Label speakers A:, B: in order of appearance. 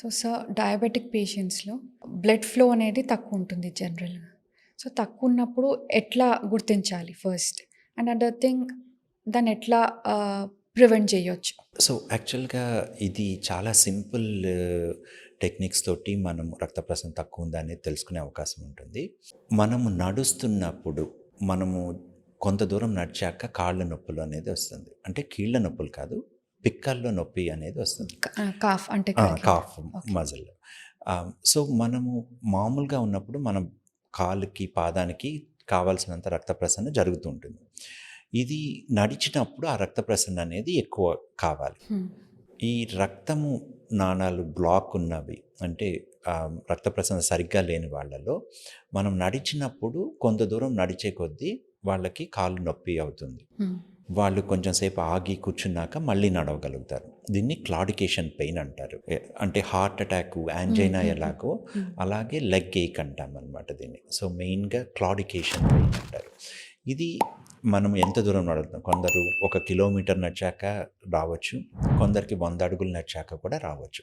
A: So, diabetic పేషెంట్స్‌లో blood flow అనేది తక్కువుంటుంది జనరల్‌గా. సో, తక్కువున్నప్పుడు ఎట్లా గుర్తించాలి ఫస్ట్? అండ్ అదర్ థింగ్ దాన్నెట్లా ప్రివెంట్ జేయొచ్చు?
B: సో, యాక్చువల్‌గా ఇది చాలా సింపుల్ టెక్నిక్స్ తోటి మనం రక్త ప్రసరణ తక్కువుందా అనేది తెలుసుకునే అవకాశం ఉంటుంది. మనము నడుస్తున్నప్పుడు మనము కొంత దూరం నడిచాక కాళ్ళ నొప్పులు అనేది వస్తుంది. అంటే కీళ్ళ నొప్పులు కాదు, పిక్కల్లో నొప్పి అనేది వస్తుంది.
A: కాఫ్ అంటే కింద.
B: Cough
A: okay.
B: మజిల్. సో, మనము మామూలుగా ఉన్నప్పుడు మనం కాలుకి, పాదానికి కావాల్సినంత రక్త ప్రసరణ జరుగుతూ ఉంటుంది. ఇది నడిచినప్పుడు ఆ రక్త ప్రసరణ అనేది ఎక్కువ కావాలి.
A: హ్మ్.
B: ఈ రక్తము నాళాలు బ్లాక్ ఉన్నవి అంటే రక్త ప్రసరణ సరిగ్గా లేని వాళ్ళలో మనం నడిచినప్పుడు కొంత దూరం నడిచే కొద్దీ వాళ్ళకి కాళ్ళు నొప్పి అవుతుంది.
A: హ్మ్.
B: వాళ్ళు కొంచెం సేపు ఆగి కూర్చున్నాక మళ్ళీ నడవగలుగుతారు. దీన్ని క్లాడికేషన్ పెయిన్ అంటారు. అంటే హార్ట్ అటాక్,
A: హ్మ్.
B: యాంజైనా
A: హ్మ్.
B: ఎలాగో
A: హ్మ్.
B: అలాగే లెగ్ ఏక్ అంటామనమాట దీన్ని. సో, మెయిన్‌గా క్లాడికేషన్ పెయిన్ అంటారు. ఇది మనం ఎంత దూరం నడుస్తాం. కొందరు 1 కిలోమీటర్ నడిచాక రావచ్చు. కొందరికి 100 అడుగులు నడిచాక కూడా రావచ్చు.